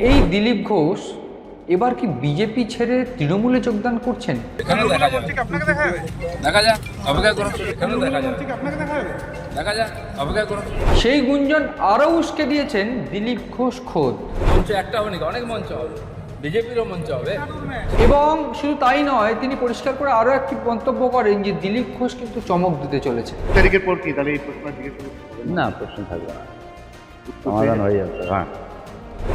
এই দিলীপ ঘোষ এবার কি বিজেপি ছেড়ে তৃণমূলে যোগদান করছেন? সেই গুঞ্জন আরও উস্কে দিয়েছেন দিলীপ ঘোষ খোদ। মঞ্চ একটা হবে নাকি, অনেক মঞ্চ হবে, বিজেপিরও মঞ্চ হবে। এবং শুধু তাই নয়, তিনি পরিষ্কার করে আরও একটি মন্তব্য করেন যে দিলীপ ঘোষ কিন্তু চমক দিতে চলেছে। তারিখের পর কি তাহলে এই প্রশ্ন জিজ্ঞেস না, প্রশ্ন থাকবে না, সমাধান হয়ে যাবে। হ্যাঁ,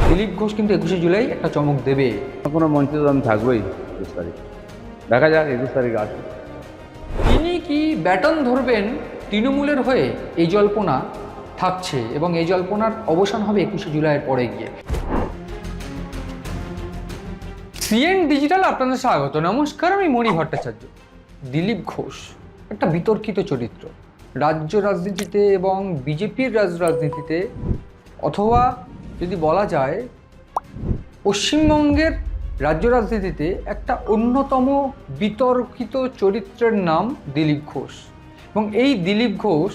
দিলীপ ঘোষ কিন্তু 21শে জুলাই একটা চমক দেবে। কোনো মঞ্চে তো আমি থাকবোই 21 তারিখ। দেখা যাক 21 তারিখ আসবে। তিনি কি ব্যাটন ধরবেন তৃণমূলের হয়ে, এই জল্পনা থাকছে এবং এই জল্পনার অবসান হবে 21শে জুলাইয়ের পরে গিয়ে। সিএন ডিজিটাল আপনাদের স্বাগত। নমস্কার, আমি মণি ভট্টাচার্য। দিলীপ ঘোষ একটা বিতর্কিত চরিত্র রাজ্য রাজনীতিতে এবং বিজেপির রাজনীতিতে, অথবা যদি বলা যায় পশ্চিমবঙ্গের রাজ্য রাজনীতিতে একটা অন্যতম বিতর্কিত চরিত্রের নাম দিলীপ ঘোষ। এবং এই দিলীপ ঘোষ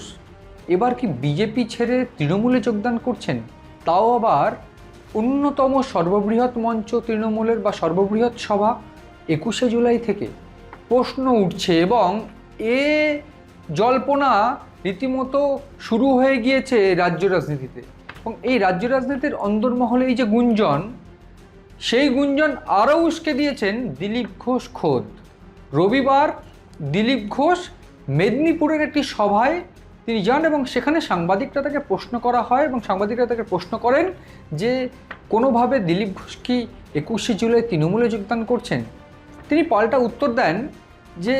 এবার কি বিজেপি ছেড়ে তৃণমূলে যোগদান করছেন, তাও আবার অন্যতম সর্ববৃহৎ মঞ্চ তৃণমূলের বা সর্ববৃহৎ সভা 21শে জুলাই থেকে প্রশ্ন উঠছে এবং এ জল্পনা রীতিমতো শুরু হয়ে গিয়েছে রাজ্য রাজনীতিতে। এবং এই রাজ্য রাজনীতির অন্দরমহলে এই যে গুঞ্জন, সেই গুঞ্জন আরও উস্কে দিয়েছেন দিলীপ ঘোষ খোদ। রবিবার দিলীপ ঘোষ মেদিনীপুরের একটি সভায় তিনি যান এবং সেখানে সাংবাদিকরা তাকে প্রশ্ন করা হয় এবং সাংবাদিকরা তাকে প্রশ্ন করেন যে কোনোভাবে দিলীপ ঘোষ কি 21শে জুলাই তৃণমূলে যোগদান করছেন। তিনি পাল্টা উত্তর দেন যে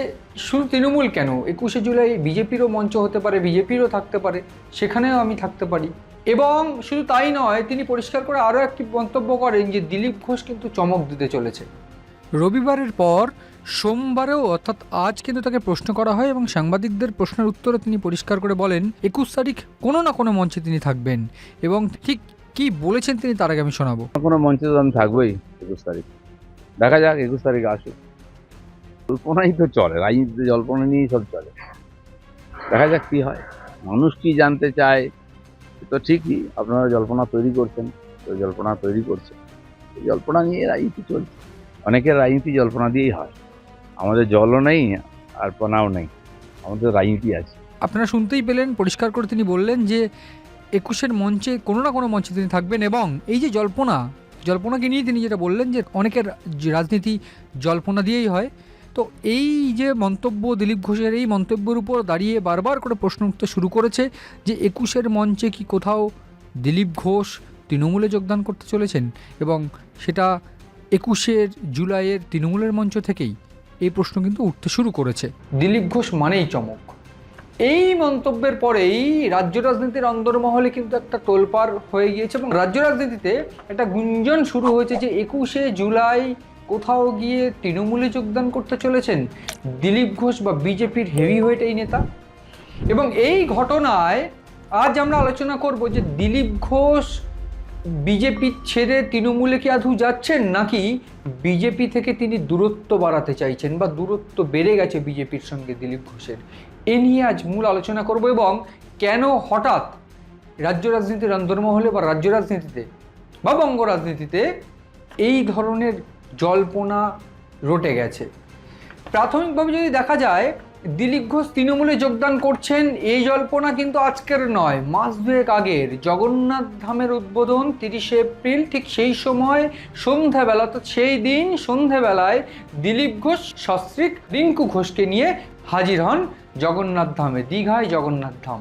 শুধু তৃণমূল কেন, 21শে জুলাই বিজেপিরও মঞ্চ হতে পারে, বিজেপিরও থাকতে পারে, সেখানেও আমি থাকতে পারি। এবং শুধু তাই নয়, তিনি পরিষ্কার করে আরও একটি মন্তব্য করেন যে দিলীপ ঘোষ কিন্তু চমক দিতে চলেছে। রবিবারের পর সোমবারেও অর্থাৎ আজ কিন্তু তাকে প্রশ্ন করা হয় এবং সাংবাদিকদের প্রশ্নের উত্তরে তিনি পরিষ্কার করে বলেন 21 তারিখ কোনো না কোনো মঞ্চে তিনি থাকবেন। এবং ঠিক কি বলেছেন তিনি তার আগে আমি শোনাবো। কোনো মঞ্চে তো আমি থাকবোই 21 তারিখ। দেখা যাক 21 তারিখ আসুক। জল্পনাই তো চলে, রাজনীতিতে জল্পনা নিয়েই সব চলে। দেখা যাক কি হয়, মানুষ কি জানতে চায়। তো ঠিকই, আপনারা জল্পনা তৈরি করছেন, তো জল্পনা তৈরি করছেন, এই জল্পনা নিয়ে রাজনীতি চলছে। অনেকের রাজনীতি জল্পনা দিয়েই হয়। আমাদের জলও নেই আর পনাও নেই, আমাদের রাজনীতি আছে। আপনারা শুনতেই পেলেন, পরিষ্কার করে তিনি বললেন যে 21-এর মঞ্চে কোনো না কোনো মঞ্চে তিনি থাকবেন। এবং এই যে জল্পনাকে নিয়ে তিনি যেটা বললেন যে অনেকের রাজনীতি জল্পনা দিয়েই হয়, তো এই যে মন্তব্য দিলীপ ঘোষের, এই মন্তব্যের উপর দাঁড়িয়ে বারবার করে প্রশ্ন উঠতে শুরু করেছে যে 21-এর মঞ্চে কি কোথাও দিলীপ ঘোষ তৃণমূলে যোগদান করতে চলেছেন, এবং সেটা 21শে জুলাইয়ের তৃণমূলের মঞ্চ থেকেই এই প্রশ্ন কিন্তু উঠতে শুরু করেছে। দিলীপ ঘোষ মানেই চমক। এই মন্তব্যের পরেই রাজ্য রাজনীতির অন্দরমহলে কিন্তু একটা তোলপাড় হয়ে গিয়েছে এবং রাজ্য রাজনীতিতে একটা গুঞ্জন শুরু হয়েছে যে 21শে জুলাই কোথাও গিয়ে তৃণমূলে যোগদান করতে চলেছেন দিলীপ ঘোষ বা বিজেপির হেভিওয়েট এই নেতা। এবং এই ঘটনায় আজ আমরা আলোচনা করব যে দিলীপ ঘোষ বিজেপি ছেড়ে তৃণমূলে কি আদৌ যাচ্ছেন, নাকি বিজেপি থেকে তিনি দূরত্ব বাড়াতে চাইছেন বা দূরত্ব বেড়ে গেছে বিজেপির সঙ্গে দিলীপ ঘোষের। এ নিয়ে আজ মূল আলোচনা করব এবং কেন হঠাৎ রাজ্য রাজনীতির অন্দরমহলে বা রাজ্য রাজনীতিতে বা বঙ্গ রাজনীতিতে এই ধরনের জল্পনা রটে গেছে। প্রাথমিকভাবে যদি দেখা যায়, দিলীপ ঘোষ তৃণমূলে যোগদান করছেন এই জল্পনা কিন্তু আজকের নয়, মাস দুয়েক আগের। জগন্নাথ ধামের উদ্বোধন 30শে এপ্রিল, ঠিক সেই সময় সন্ধ্যাবেলা, তো সেই দিন সন্ধ্যাবেলায় দিলীপ ঘোষ সস্ত্রীক রিঙ্কু ঘোষকে নিয়ে হাজির হন জগন্নাথ ধামে, দীঘায় জগন্নাথ ধাম।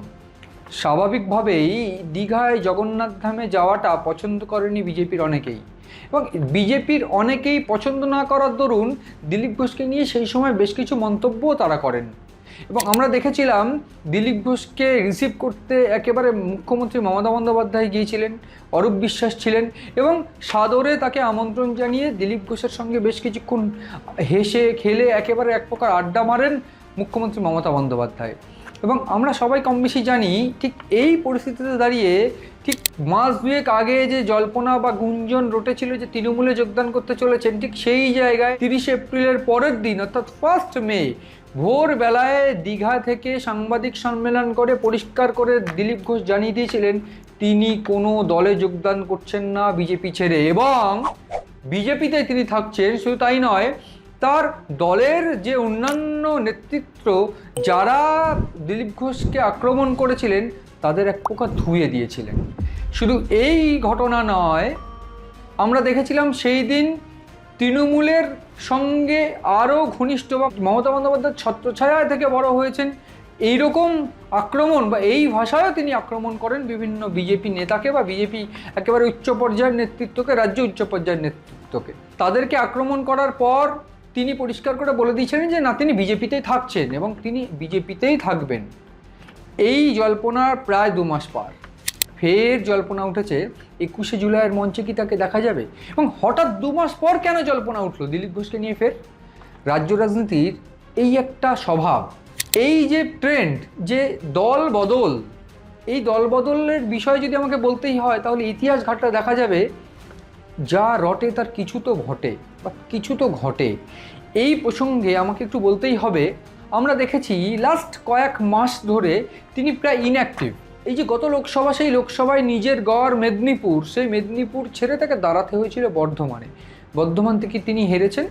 স্বাভাবিকভাবেই দীঘায় জগন্নাথ ধামে যাওয়াটা পছন্দ করেনি বিজেপির অনেকেই, এবং বিজেপির অনেকেই পছন্দ না করার দরুন দিলীপ ঘোষকে নিয়ে সেই সময় বেশ কিছু মন্তব্যও তারা করেন। এবং আমরা দেখেছিলাম দিলীপ ঘোষকে রিসিভ করতে একেবারে মুখ্যমন্ত্রী মমতা বন্দ্যোপাধ্যায় গিয়েছিলেন, অরূপ বিশ্বাস ছিলেন এবং সাদরে তাকে আমন্ত্রণ জানিয়ে দিলীপ ঘোষের সঙ্গে বেশ কিছুক্ষণ হেসে খেলে একেবারে এক প্রকার আড্ডা মারেন মুখ্যমন্ত্রী মমতা বন্দ্যোপাধ্যায়। এবং আমরা সবাই কম বেশি জানি, ঠিক এই পরিস্থিতিতে দাঁড়িয়ে ঠিক মাস দুয়েক আগে যে জল্পনা বা গুঞ্জন রটেছিল যে তৃণমূলে যোগদান করতে চলেছেন, ঠিক সেই জায়গায় 30শে এপ্রিলের পরের দিন অর্থাৎ 1 মে ভোরবেলায় দীঘা থেকে সাংবাদিক সম্মেলন করে পরিষ্কার করে দিলীপ ঘোষ জানিয়ে দিয়েছিলেন তিনি কোনো দলে যোগদান করছেন না বিজেপি ছেড়ে, এবং বিজেপিতে তিনি থাকছেন। শুধু তাই নয়, তার দলের যে অন্যান্য নেতৃত্ব যারা দিলীপ ঘোষকে আক্রমণ করেছিলেন তাদের এক প্রকার ধুয়ে দিয়েছিলেন। শুধু এই ঘটনা নয়, আমরা দেখেছিলাম সেই দিন তৃণমূলের সঙ্গে আরও ঘনিষ্ঠ বা মমতা বন্দ্যোপাধ্যায়ের ছত্রছায়া থেকে বড় হয়েছেন এইরকম আক্রমণ বা এই ভাষায়ও তিনি আক্রমণ করেন বিভিন্ন বিজেপি নেতাকে বা বিজেপি একেবারে উচ্চ পর্যায়ের নেতৃত্বকে, রাজ্য উচ্চ পর্যায়ের নেতৃত্বকে। তাদেরকে আক্রমণ করার পর তিনি পরিষ্কার করে বলে দিয়েছিলেন যে না, তিনি বিজেপিতেই থাকছেন এবং তিনি বিজেপিতেই থাকবেন। এই জল্পনার প্রায় 2 মাস পার, ফের জল্পনা উঠেছে 21শে জুলাইয়ের মঞ্চে কি তাকে দেখা যাবে। এবং হঠাৎ 2 মাস পর কেন জল্পনা উঠলো দিলীপ ঘোষকে নিয়ে ফের? রাজ্য রাজনীতির এই একটা স্বভাব, এই যে ট্রেন্ড, যে দল বদল, এই দল বদলের বিষয়ে যদি আমাকে বলতেই হয় তাহলে ইতিহাস ঘাটটা দেখা যাবে যা রটে তার কিছু তো ঘটে বা কিছু তো ঘটে। এই প্রসঙ্গে আমাকে একটু বলতেই হবে, আমরা দেখেছি লাস্ট কয়েক মাস ধরে তিনি প্রায় ইনঅ্যাক্টিভ। এই যে গত লোকসভা, সেই লোকসভায় নিজের গড় মেদিনীপুর, সেই মেদিনীপুর ছেড়ে তাকে দাঁড়াতে হয়েছিল বর্ধমানে। বর্ধমান থেকে তিনি হেরেছেন।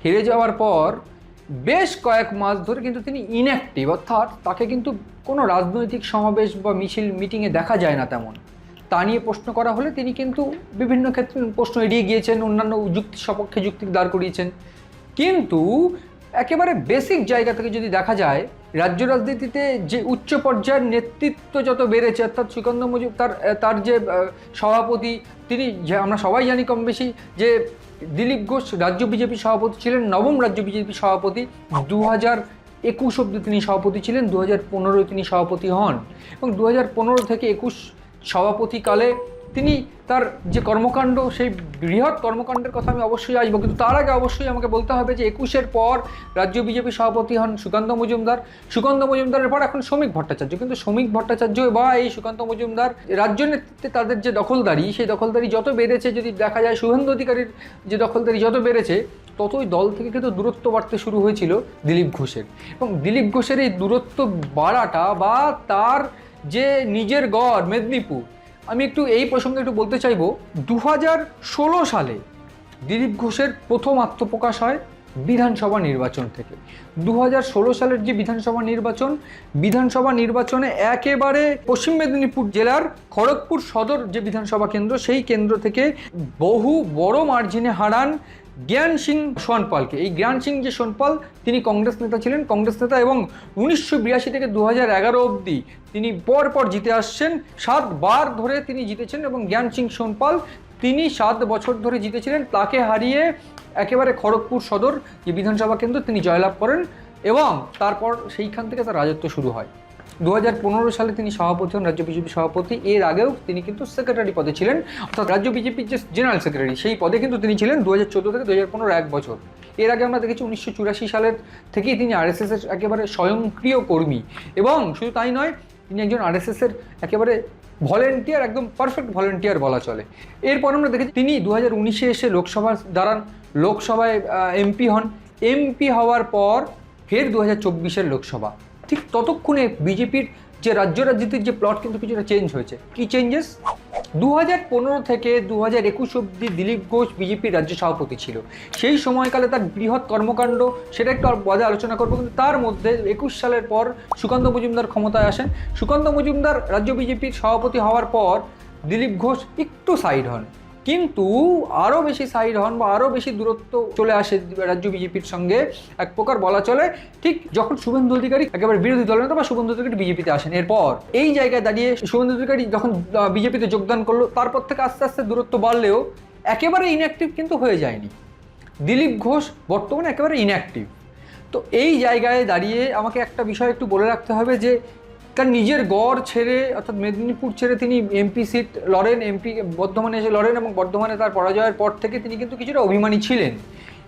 হেরে যাওয়ার পর বেশ কয়েক মাস ধরে কিন্তু তিনি ইনঅ্যাক্টিভ, অর্থাৎ তাকে কিন্তু কোনো রাজনৈতিক সমাবেশ বা মিটিংয়ে দেখা যায় না তেমন। তা নিয়ে প্রশ্ন করা হলে তিনি কিন্তু বিভিন্ন ক্ষেত্রে প্রশ্ন এড়িয়ে গিয়েছেন, অন্যান্য যুক্তি সপক্ষে যুক্তি দাঁড় করিয়েছেন। কিন্তু একেবারে বেসিক জায়গা থেকে যদি দেখা যায়, রাজ্য রাজনীতিতে যে উচ্চ পর্যায়ের নেতৃত্ব যত বেড়েছে, অর্থাৎ সুকান্ত মজুমদার তার যে সভাপতি, তিনি আমরা সবাই জানি কম বেশি যে দিলীপ ঘোষ রাজ্য বিজেপি সভাপতি ছিলেন, নবম রাজ্য বিজেপি সভাপতি। 2021 অব্দি তিনি সভাপতি ছিলেন, 2015 তিনি সভাপতি হন এবং 2015 থেকে 21 সভাপতিকালে তিনি তার যে কর্মকাণ্ড, সেই বৃহৎ কর্মকাণ্ডের কথা আমি অবশ্যই আসবো, কিন্তু তার আগে অবশ্যই আমাকে বলতে হবে যে 21-এর পর রাজ্য বিজেপি সভাপতি হন সুকান্ত মজুমদার। সুকান্ত মজুমদারের পর এখন শ্রমিক ভট্টাচার্য, কিন্তু শ্রমিক ভট্টাচার্য বা এই সুকান্ত মজুমদার রাজ্য নেতৃত্বে তাদের যে দখলদারি, সেই দখলদারি যত বেড়েছে, যদি দেখা যায় শুভেন্দু অধিকারীর যে দখলদারি যত বেড়েছে, ততই দল থেকে কিন্তু দূরত্ব বাড়তে শুরু হয়েছিল দিলীপ ঘোষের। এবং দিলীপ ঘোষের এই দূরত্ব বাড়াটা বা তার যে নিজের গড় মেদিনীপুর, আমি একটু এই প্রসঙ্গে একটু বলতে চাইবো। 2016 সালে দিলীপ ঘোষের প্রথম আত্মপ্রকাশ হয় বিধানসভা নির্বাচন থেকে। 2016 সালের যে বিধানসভা নির্বাচনে একেবারে পশ্চিম মেদিনীপুর জেলার খড়গপুর সদর যে বিধানসভা কেন্দ্র, সেই কেন্দ্র থেকে বহু বড় মার্জিনে হারান জ্ঞান সিং সোনপালকে। এই জ্ঞান সিং যে সোনপাল, তিনি কংগ্রেস নেতা ছিলেন, এবং 1982 থেকে 2011 অবধি তিনি পরপর জিতে আসছেন। 7 বার ধরে তিনি জিতেছেন এবং জ্ঞান সিং সোনপাল তিনি 7 বছর ধরে জিতেছিলেন। তাকে হারিয়ে একেবারে খড়গপুর সদর যে বিধানসভা কেন্দ্র তিনি জয়লাভ করেন এবং তারপর সেইখান থেকে তার রাজত্ব শুরু হয়। 2015 সালে তিনি সভাপতি হন, রাজ্য বিজেপি সভাপতি। এর আগেও তিনি কিন্তু সেক্রেটারি পদে ছিলেন, অর্থাৎ রাজ্য বিজেপির যে জেনারেল সেক্রেটারি, সেই পদে কিন্তু তিনি ছিলেন 2014 থেকে 2015, 1 বছর। এর আগে আমরা দেখেছি 1984 সালের থেকেই তিনি আরএসএসের একেবারে স্বয়ংক্রিয় কর্মী, এবং শুধু তাই নয়, তিনি একজন আরএসএসের একেবারে ভলেন্টিয়ার, একদম পারফেক্ট ভলেন্টিয়ার বলা চলে। এরপর আমরা দেখেছি তিনি 2019-এ এসে লোকসভা দাঁড়ান, লোকসভায় এমপি হন। এমপি হওয়ার পর ফের 2024-এর লোকসভা। ঠিক ততক্ষণে বিজেপির যে রাজ্য রাজনীতির যে প্লট কিন্তু কিছুটা চেঞ্জ হয়েছে। কি চেঞ্জেস? 2015 থেকে 2021 অবধি দিলীপ ঘোষ বিজেপির রাজ্য সভাপতি ছিল। সেই সময়কালে তার বৃহৎ কর্মকাণ্ড, সেটা একটু পরে আলোচনা করবো, কিন্তু তার মধ্যে 21 সালের পর সুকান্ত মজুমদার ক্ষমতায় আসেন। সুকান্ত মজুমদার রাজ্য বিজেপির সভাপতি হওয়ার পর দিলীপ ঘোষ একটু সাইড হন, কিন্তু আরও বেশি সাইড হন বা আরও বেশি দূরত্ব চলে আসে রাজ্য বিজেপির সঙ্গে, এক প্রকার বলা চলে। ঠিক যখন শুভেন্দু অধিকারী একেবারে বিরোধী দলনেতা বা শুভেন্দু অধিকারী বিজেপিতে আসেন, এরপর এই জায়গায় দাঁড়িয়ে শুভেন্দু অধিকারী যখন বিজেপিতে যোগদান করলো, তারপর থেকে আস্তে আস্তে দূরত্ব বাড়লেও একেবারে ইনঅ্যাক্টিভ কিন্তু হয়ে যায়নি। দিলীপ ঘোষ বর্তমানে একেবারে ইনঅ্যাক্টিভ। তো এই জায়গায় দাঁড়িয়ে আমাকে একটা বিষয় একটু বলে রাখতে হবে যে তার নিজের গড় ছেড়ে, অর্থাৎ মেদিনীপুর ছেড়ে তিনি এমপি সিট লড়েন, এমপি বর্ধমানে এসে লড়েন, এবং বর্ধমানে তার পরাজয়ের পর থেকে তিনি কিন্তু কিছুটা অভিমানী ছিলেন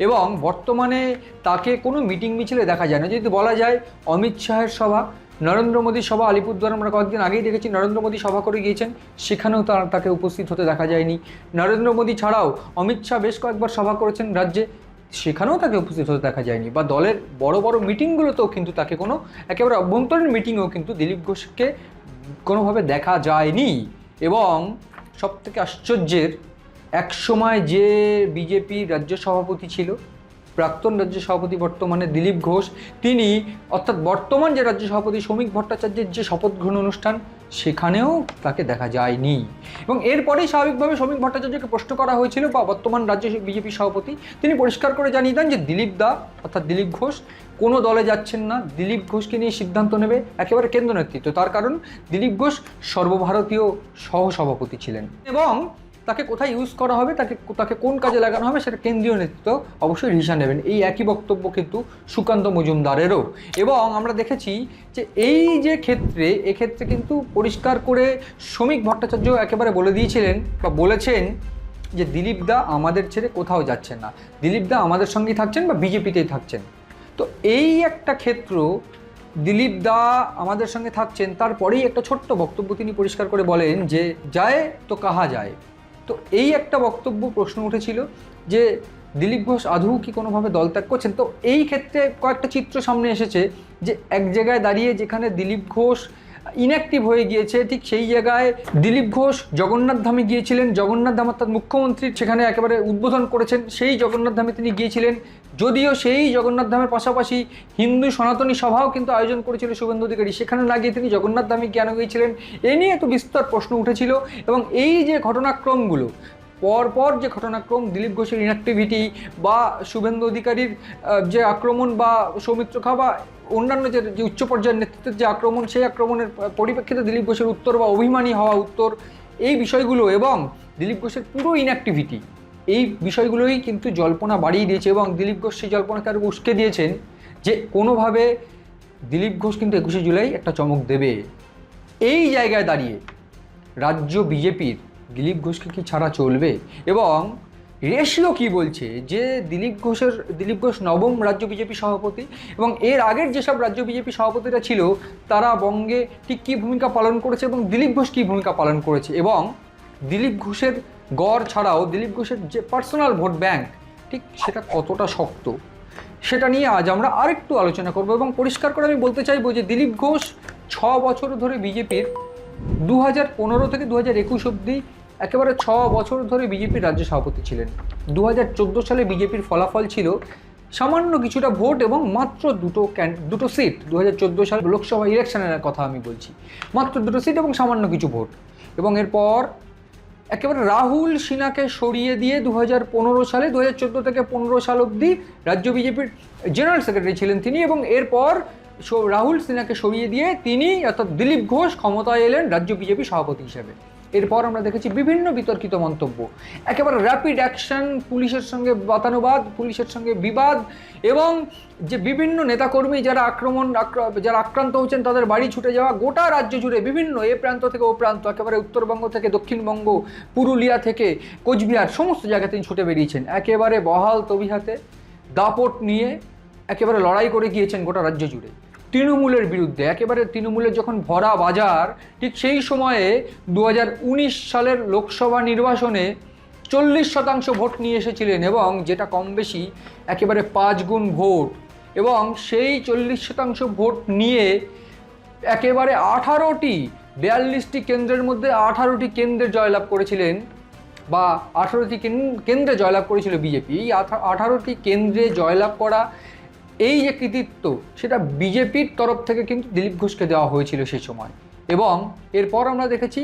এবং বর্তমানে তাকে কোনো মিটিং মিছিলে দেখা যায় না। যদি বলা যায় অমিত শাহের সভা, নরেন্দ্র মোদীর সভা, আলিপুরদুয়ার আমরা কয়েকদিন আগেই দেখেছি নরেন্দ্র মোদী সভা করে গিয়েছেন, সেখানেও তাকে উপস্থিত হতে দেখা যায়নি। নরেন্দ্র মোদী ছাড়াও অমিত শাহ বেশ কয়েকবার সভা করেছেন রাজ্যে, সেখানেও তাকে উপস্থিত হতে দেখা যায়নি। বা দলের বড় বড় মিটিংগুলোতেও কিন্তু তাকে একেবারে অভ্যন্তরীণ মিটিংয়েও কিন্তু দিলীপ ঘোষকে কোনোভাবে দেখা যায়নি। এবং সবথেকে আশ্চর্যের, একসময় যে বিজেপির রাজ্য সভাপতি ছিল, প্রাক্তন রাজ্য সভাপতি বর্তমানে দিলীপ ঘোষ, তিনি অর্থাৎ বর্তমান যে রাজ্য সভাপতি শ্রমিক ভট্টাচার্যের যে শপথ গ্রহণ অনুষ্ঠান, সেখানেও তাকে দেখা যায়নি। এবং এরপরেই স্বাভাবিকভাবে শ্রমিক ভট্টাচার্যকে প্রশ্ন করা হয়েছিল, বা বর্তমান রাজ্য বিজেপি সভাপতি তিনি পরিষ্কার করে জানিয়ে দেন যে দিলীপ দা অর্থাৎ দিলীপ ঘোষ কোনো দলে যাচ্ছেন না, দিলীপ ঘোষকে নিয়ে সিদ্ধান্ত নেবে একেবারে কেন্দ্র নেতৃত্ব। তার কারণ দিলীপ ঘোষ সর্বভারতীয় সহসভাপতি ছিলেন এবং তাকে কোথায় ইউজ করা হবে, তাকে কোন কাজে লাগানো হবে, সেটা কেন্দ্রীয় নেতৃত্ব অবশ্যই ডিসিশন নেবেন। এই একই বক্তব্য কিন্তু সুকান্ত মজুমদারেরও। এবং আমরা দেখেছি যে এই যে এক্ষেত্রে কিন্তু পরিষ্কার করে শ্রমিক ভট্টাচার্য একেবারে বলে দিয়েছিলেন বা বলেছেন যে দিলীপ দা আমাদের ছেড়ে কোথাও যাচ্ছেন না, দিলীপ দা আমাদের সঙ্গেই থাকছেন বা বিজেপিতেই থাকছেন। তো এই একটা ক্ষেত্র, দিলীপ দা আমাদের সঙ্গে থাকছেন, তারপরেই একটা ছোট্ট বক্তব্য তিনি পরিষ্কার করে বলেন যে যায় তো কাহা যায়। তো এই একটা বক্তব্য প্রশ্ন উঠেছিল যে দিলীপ ঘোষ আদৌ কি কোনোভাবে দল ত্যাগ করছেন। তো এই ক্ষেত্রে কয়েকটা চিত্র সামনে এসেছে যে এক জায়গায় দাঁড়িয়ে যেখানে দিলীপ ঘোষ ইনঅ্যাক্টিভ হয়ে গিয়েছে, ঠিক সেই জায়গায় দিলীপ ঘোষ জগন্নাথ ধামে গিয়েছিলেন। জগন্নাথ ধাম অর্থাৎ মুখ্যমন্ত্রী সেখানে একেবারে উদ্বোধন করেছেন, সেই জগন্নাথ ধামে তিনি গিয়েছিলেন। যদিও সেই জগন্নাথ ধামের পাশাপাশি হিন্দু সনাতনী সভাও কিন্তু আয়োজন করেছিল শুভেন্দু অধিকারী, সেখানে না গিয়ে তিনি জগন্নাথ ধামে কেন গিয়েছিলেন, এ নিয়ে তো বিস্তর প্রশ্ন উঠেছিল। এবং এই যে ঘটনাক্রমগুলো, পরপর যে ঘটনাক্রম, দিলীপ ঘোষের ইনঅ্যাক্টিভিটি বা শুভেন্দু অধিকারীর যে আক্রমণ বা সৌমিত্র খা বা অন্যান্য যে উচ্চ পর্যায়ের নেতৃত্বের যে আক্রমণ, সেই আক্রমণের পরিপ্রেক্ষিতে দিলীপ ঘোষের উত্তর বা অভিমানী হওয়া উত্তর, এই বিষয়গুলো এবং দিলীপ ঘোষের পুরো ইনঅ্যাক্টিভিটি, এই বিষয়গুলোই কিন্তু জল্পনা বাড়িয়ে দিয়েছে। এবং দিলীপ ঘোষ সেই জল্পনাকে আরও উস্কে দিয়েছেন যে কোনোভাবে দিলীপ ঘোষ কিন্তু 21শে জুলাই একটা চমক দেবে। এই জায়গায় দাঁড়িয়ে রাজ্য বিজেপির দিলীপ ঘোষকে কি ছাড়া চলবে? এবং রেশিও কি বলছে যে দিলীপ ঘোষ নবম রাজ্য বিজেপি সভাপতি, এবং এর আগের যেসব রাজ্য বিজেপি সভাপতিরা ছিল তারা বঙ্গে ঠিক কী ভূমিকা পালন করেছে এবং দিলীপ ঘোষ কী ভূমিকা পালন করেছে, এবং দিলীপ ঘোষের গড় ছাড়াও দিলীপ ঘোষের যে পার্সোনাল ভোট ব্যাংক, ঠিক সেটা কতটা শক্ত, সেটা নিয়ে আজ আমরা আরেকটু আলোচনা করব। এবং পরিষ্কার করে আমি বলতে চাইবো যে দিলীপ ঘোষ 6 বছর ধরে বিজেপির 2015 থেকে 2021 অবধি একেবারে 6 বছর ধরে বিজেপির রাজ্য সভাপতি ছিলেন। 2014 সালে বিজেপির ফলাফল ছিল সামান্য কিছুটা ভোট এবং মাত্র দুটো সিট। 2014 সাল লোকসভা ইলেকশনের কথা আমি বলছি, মাত্র 2টো সিট এবং সামান্য কিছু ভোট। এবং এরপর একেবারে রাহুল সিনহাকে সরিয়ে দিয়ে 2015 সালে 2014 থেকে 15 সাল অবধি রাজ্য বিজেপির জেনারেল সেক্রেটারি ছিলেন তিনি, এবং এরপর রাহুল সিনহাকে সরিয়ে দিয়ে তিনি অর্থাৎ দিলীপ ঘোষ ক্ষমতায় এলেন রাজ্য বিজেপি সভাপতি হিসেবে। এরপর আমরা দেখেছি বিভিন্ন বিতর্কিত মন্তব্য, একেবারে র্যাপিড অ্যাকশন, পুলিশের সঙ্গে বাতানুবাদ, পুলিশের সঙ্গে বিবাদ, এবং যে বিভিন্ন নেতাকর্মী যারা আক্রান্ত হচ্ছেন তাদের বাড়ি ছুটে যাওয়া, গোটা রাজ্য জুড়ে বিভিন্ন এ প্রান্ত থেকে ও প্রান্ত, একেবারে উত্তরবঙ্গ থেকে দক্ষিণবঙ্গ, পুরুলিয়া থেকে কোচবিহার, সমস্ত জায়গায় তিনি ছুটে বেরিয়েছেন একেবারে বহাল তবিহাতে, দাপট নিয়ে একেবারে লড়াই করে গিয়েছেন গোটা রাজ্য জুড়ে তৃণমূলের বিরুদ্ধে। একেবারে তৃণমূলের যখন ভরা বাজার, ঠিক সেই সময়ে 2019 সালের লোকসভা নির্বাচনে 40% ভোট নিয়ে এসেছিলেন, এবং যেটা কম বেশি একেবারে 5 গুণ ভোট, এবং সেই 40% ভোট নিয়ে একেবারে 42টি কেন্দ্রের মধ্যে 18টি কেন্দ্রে জয়লাভ করেছিলেন, বা 18টি কেন্দ্রে জয়লাভ করেছিল বিজেপি। এই 18টি কেন্দ্রে জয়লাভ করা এই যে কৃতিত্ব, সেটা বিজেপির তরফ থেকে কিন্তু দিলীপ ঘোষকে দেওয়া হয়েছিল সেই সময়। এবং এরপর আমরা দেখেছি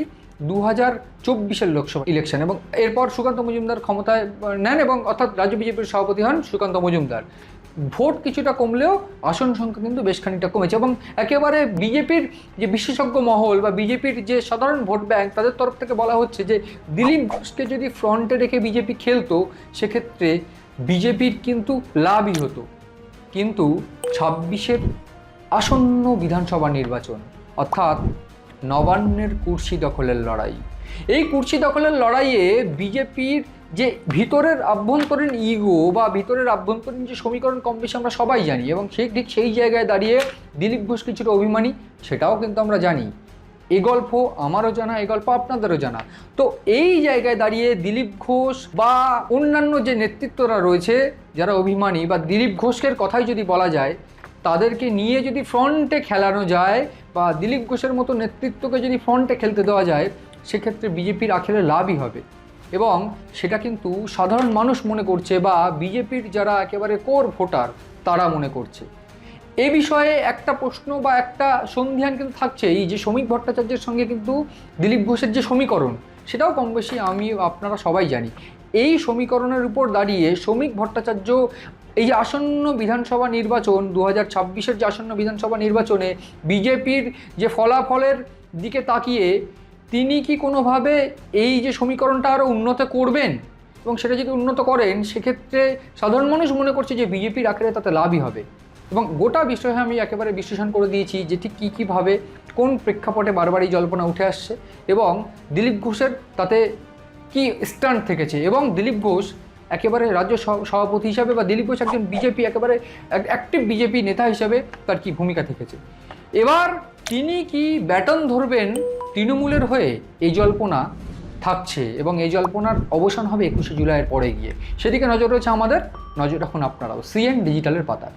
2024 লোকসভা ইলেকশন, এবং এরপর সুকান্ত মজুমদার ক্ষমতায় নেন, এবং অর্থাৎ রাজ্য বিজেপির সভাপতি হন সুকান্ত মজুমদার। ভোট কিছুটা কমলেও আসন সংখ্যা কিন্তু বেশ খানিকটা কমেছে, এবং একেবারে বিজেপির যে বিশেষজ্ঞ মহল বা বিজেপির যে সাধারণ ভোট ব্যাংক, তাদের তরফ থেকে বলা হচ্ছে যে দিলীপ ঘোষকে যদি ফ্রন্টে রেখে বিজেপি খেলতো, সেক্ষেত্রে বিজেপির কিন্তু লাভই হতো। কিন্তু 26-এর আসন্ন বিধানসভা নির্বাচন, অর্থাৎ নবান্নের কুর্সি দখলের লড়াই, এই কুর্সি দখলের লড়াইয়ে বিজেপির যে ভিতরের আভ্যন্তরীণ ইগো বা ভিতরের আভ্যন্তরীণ যে সমীকরণ কম বেশি আমরা সবাই জানি, এবং ঠিক সেই জায়গায় দাঁড়িয়ে দিলীপ ঘোষ কিছুটা অভিমানী, সেটাও কিন্তু আমরা জানি। এ গল্প আমারও জানা, এ গল্প আপনাদেরও জানা। তো এই জায়গায় দাঁড়িয়ে দিলীপ ঘোষ বা অন্যান্য যে নেতৃত্বরা রয়েছে যারা অভিমানী, বা দিলীপ ঘোষের কথাই যদি বলা যায়, তাদেরকে নিয়ে যদি ফ্রন্টে খেলানো যায় বা দিলীপ ঘোষের মতো নেতৃত্বকে যদি ফ্রন্টে খেলতে দেওয়া যায়, সেক্ষেত্রে বিজেপির আখেরে লাভই হবে এবং সেটা কিন্তু সাধারণ মানুষ মনে করছে বা বিজেপির যারা একেবারে কোর ভোটার তারা মনে করছে। এ বিষয়ে একটা প্রশ্ন বা একটা সন্ধিহান কিন্তু থাকছেই যে শ্রমিক ভট্টাচার্যের সঙ্গে কিন্তু দিলীপ ঘোষের যে সমীকরণ সেটাও কম বেশি আমি আপনারা সবাই জানি। এই সমীকরণের উপর দাঁড়িয়ে শ্রমিক ভট্টাচার্য এই যে আসন্ন বিধানসভা নির্বাচন 2026-এর যে আসন্ন বিধানসভা নির্বাচনে বিজেপির যে ফলাফলের দিকে তাকিয়ে তিনি কি কোনোভাবে এই যে সমীকরণটা আরও উন্নত করবেন এবং সেটা যদি উন্নত করেন সেক্ষেত্রে সাধারণ মানুষ মনে করছে যে বিজেপির আকারে তাতে লাভই হবে এবং গোটা বিষয়ে আমি একেবারে বিশ্লেষণ করে দিয়েছি যে ঠিক কীভাবে কোন প্রেক্ষাপটে বারবার এই জল্পনা উঠে আসছে এবং দিলীপ ঘোষের তাতে কি স্ট্যান্ড থেকেছে এবং দিলীপ ঘোষ একেবারে রাজ্য সভাপতি হিসাবে বা দিলীপ ঘোষ একজন বিজেপি একেবারে অ্যাক্টিভ বিজেপি নেতা হিসাবে তার কি ভূমিকা থেকেছে। এবার তিনি কি ব্যাটন ধরবেন তৃণমূলের হয়ে এই জল্পনা থাকছে এবং এই জল্পনার অবসান হবে 21শে জুলাইয়ের পরে গিয়ে, সেদিকে নজর রয়েছে আমাদের। নজর রাখুন আপনারাও সিএন ডিজিটালের পাতায়।